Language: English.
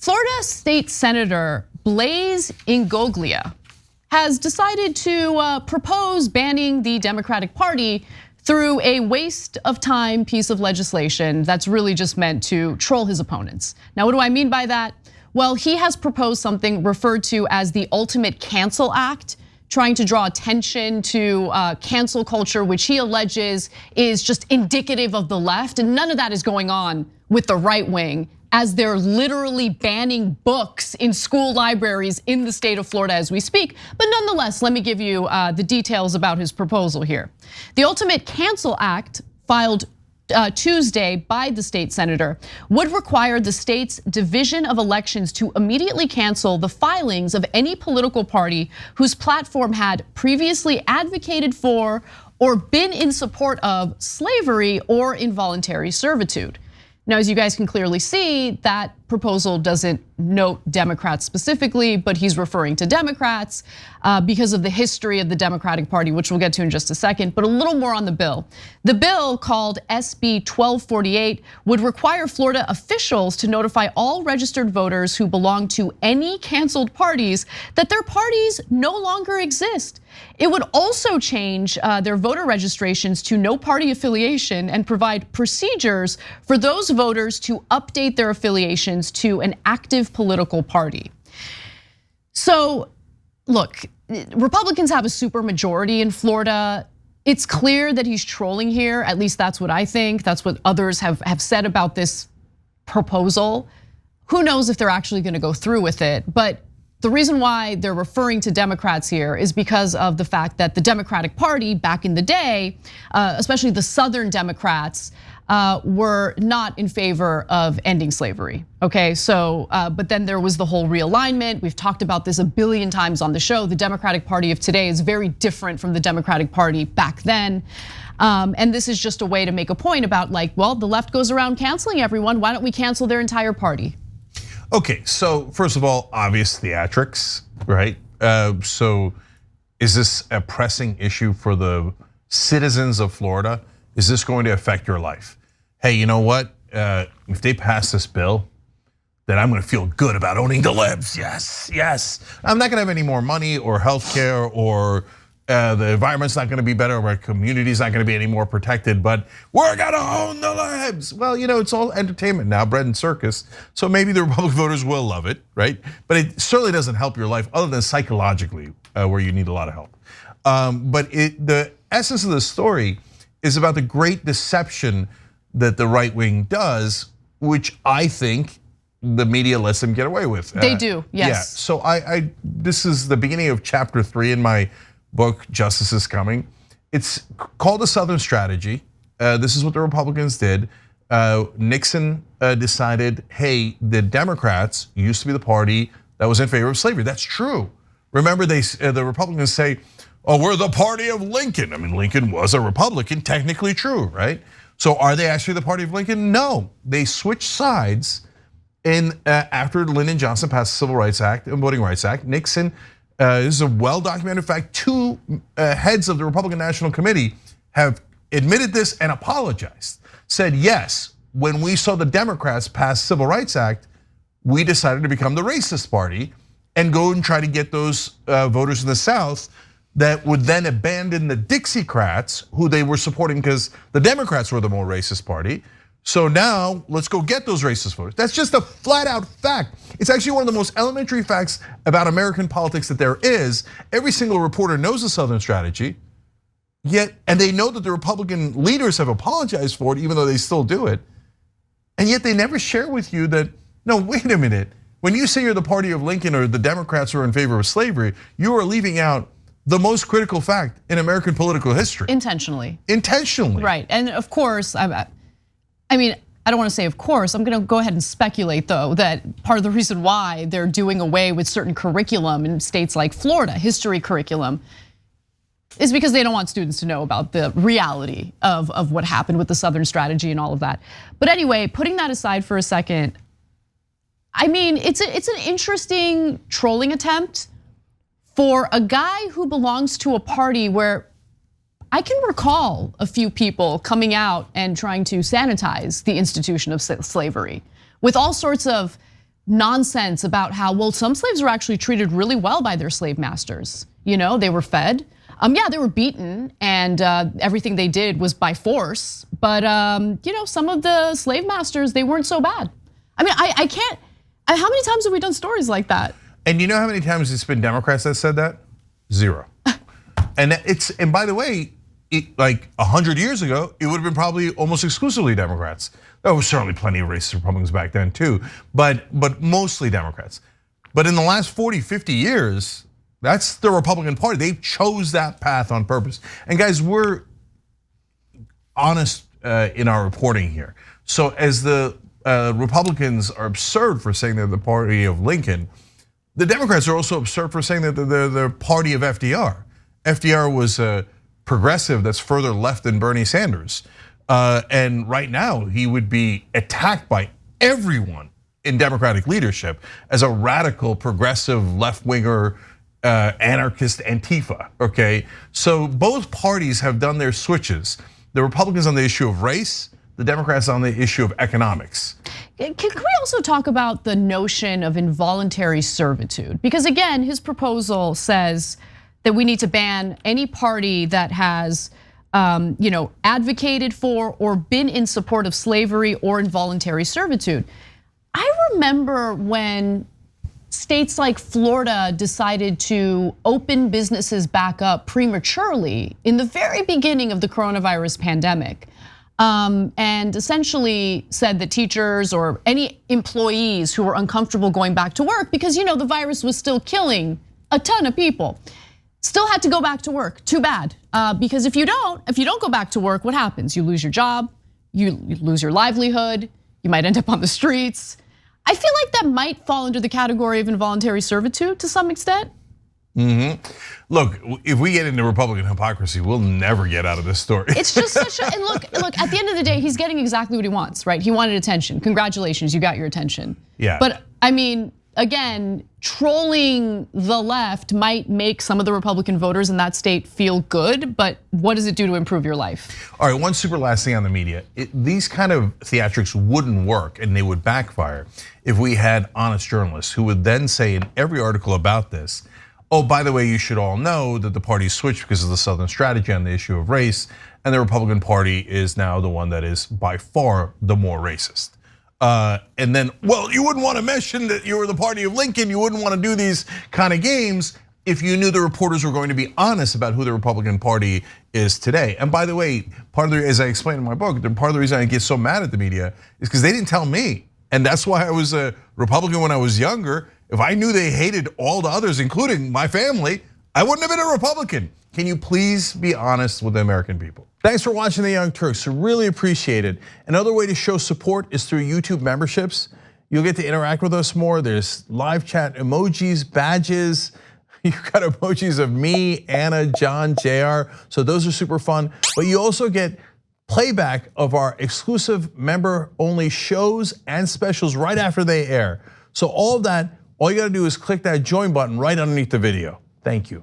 Florida State Senator Blaise Ingoglia has decided to propose banning the Democratic Party through a waste of time piece of legislation that's really just meant to troll his opponents. Now, what do I mean by that? Well, he has proposed something referred to as the Ultimate Cancel Act, trying to draw attention to cancel culture, which he alleges is just indicative of the left. And none of that is going on with the right wing, as they're literally banning books in school libraries in the state of Florida as we speak. But nonetheless, let me give you the details about his proposal here. The Ultimate Cancel Act, filed Tuesday by the state senator, would require the state's Division of Elections to immediately cancel the filings of any political party whose platform had previously advocated for or been in support of slavery or involuntary servitude. Now, as you guys can clearly see, that proposal doesn't note Democrats specifically, but he's referring to Democrats because of the history of the Democratic Party, which we'll get to in just a second, but a little more on the bill. The bill, called SB 1248, would require Florida officials to notify all registered voters who belong to any canceled parties that their parties no longer exist. It would also change their voter registrations to no party affiliation and provide procedures for those voters to update their affiliations to an active political party. So, look, Republicans have a supermajority in Florida. It's clear that he's trolling here. At least that's what I think. That's what others have said about this proposal. Who knows if they're actually going to go through with it? But the reason why they're referring to Democrats here is because of the fact that the Democratic Party back in the day, especially the Southern Democrats, were not in favor of ending slavery, okay? So, but then there was the whole realignment. We've talked about this a billion times on the show. The Democratic Party of today is very different from the Democratic Party back then. And this is just a way to make a point about, like, well, the left goes around canceling everyone. Why don't we cancel their entire party? Okay, so first of all, obvious theatrics, right? So is this a pressing issue for the citizens of Florida? Is this going to affect your life? Hey, you know what? If they pass this bill, then I'm gonna feel good about owning the libs. Yes, yes. I'm not gonna have any more money or healthcare, or the environment's not gonna be better, or our community's not gonna be any more protected, but we're gonna own the libs. Well, you know, it's all entertainment now, bread and circus. So maybe the Republican voters will love it, right? But it certainly doesn't help your life other than psychologically, where you need a lot of help. But the essence of the story is about the great deception that the right wing does, which I think the media lets them get away with. They do, yes. Yeah, so this is the beginning of chapter 3 in my book, Justice is Coming. It's called the Southern Strategy. This is what the Republicans did. Nixon decided, hey, the Democrats used to be the party that was in favor of slavery. That's true. Remember, the Republicans say, oh, we're the party of Lincoln. I mean, Lincoln was a Republican, technically true, right? So are they actually the party of Lincoln? No, they switched sides. After Lyndon Johnson passed the Civil Rights Act and Voting Rights Act, Nixon, this is a well-documented fact, 2 heads of the Republican National Committee have admitted this and apologized. Said, yes, when we saw the Democrats pass Civil Rights Act, we decided to become the racist party and go and try to get those voters in the South that would then abandon the Dixiecrats, who they were supporting because the Democrats were the more racist party. So now let's go get those racist voters. That's just a flat out fact. It's actually one of the most elementary facts about American politics that there is. Every single reporter knows the Southern Strategy, and they know that the Republican leaders have apologized for it, even though they still do it. And yet they never share with you that, no, wait a minute. When you say you're the party of Lincoln or the Democrats are in favor of slavery, you are leaving out the most critical fact in American political history. Intentionally. Intentionally. Right, and of course, I mean, I don't want to say of course, I'm gonna go ahead and speculate though that part of the reason why they're doing away with certain curriculum in states like Florida, history curriculum, is because they don't want students to know about the reality of what happened with the Southern Strategy and all of that. But anyway, putting that aside for a second, I mean, it's an interesting trolling attempt for a guy who belongs to a party where I can recall a few people coming out and trying to sanitize the institution of slavery with all sorts of nonsense about how, well, some slaves were actually treated really well by their slave masters. You know, they were fed. Yeah, they were beaten, and everything they did was by force. But you know, some of the slave masters, they weren't so bad. I mean, I can't. How many times have we done stories like that? And you know how many times it's been Democrats that said that? Zero. And by the way, like 100 years ago, it would have been probably almost exclusively Democrats. There was certainly plenty of racist Republicans back then too, but mostly Democrats. But in the last 40, 50 years, that's the Republican Party. They chose that path on purpose. And guys, we're honest in our reporting here. So as the Republicans are absurd for saying they're the party of Lincoln, the Democrats are also absurd for saying that they're the party of FDR. FDR was a progressive that's further left than Bernie Sanders. And right now, he would be attacked by everyone in Democratic leadership as a radical, progressive, left-winger, anarchist Antifa, okay? So both parties have done their switches. The Republicans on the issue of race, the Democrats on the issue of economics. Can we also talk about the notion of involuntary servitude? Because again, his proposal says that we need to ban any party that has advocated for or been in support of slavery or involuntary servitude. I remember when states like Florida decided to open businesses back up prematurely in the very beginning of the coronavirus pandemic. And essentially said that teachers or any employees who were uncomfortable going back to work, because the virus was still killing a ton of people, still had to go back to work. Too bad, because if you don't go back to work, what happens? You lose your job, you lose your livelihood, you might end up on the streets. I feel like that might fall under the category of involuntary servitude to some extent. Look, if we get into Republican hypocrisy, we'll never get out of this story. It's just such a, and look, at the end of the day, he's getting exactly what he wants, right? He wanted attention. Congratulations, you got your attention. Yeah. But I mean, again, trolling the left might make some of the Republican voters in that state feel good, but what does it do to improve your life? All right, one super last thing on the media. These kind of theatrics wouldn't work and they would backfire if we had honest journalists who would then say in every article about this, oh, by the way, you should all know that the party switched because of the Southern strategy on the issue of race, and the Republican Party is now the one that is by far the more racist. And then, well, you wouldn't want to mention that you were the party of Lincoln, you wouldn't want to do these kind of games if you knew the reporters were going to be honest about who the Republican Party is today. And by the way, part of the, as I explained in my book, part of the reason I get so mad at the media is because they didn't tell me. And that's why I was a Republican when I was younger. If I knew they hated all the others, including my family, I wouldn't have been a Republican. Can you please be honest with the American people? Thanks for watching The Young Turks, I really appreciate it. Another way to show support is through YouTube memberships. You'll get to interact with us more. There's live chat emojis, badges. You've got emojis of me, Anna, John, JR. So those are super fun. But you also get playback of our exclusive member-only shows and specials right after they air. So all of that, all you gotta do is click that join button right underneath the video. Thank you.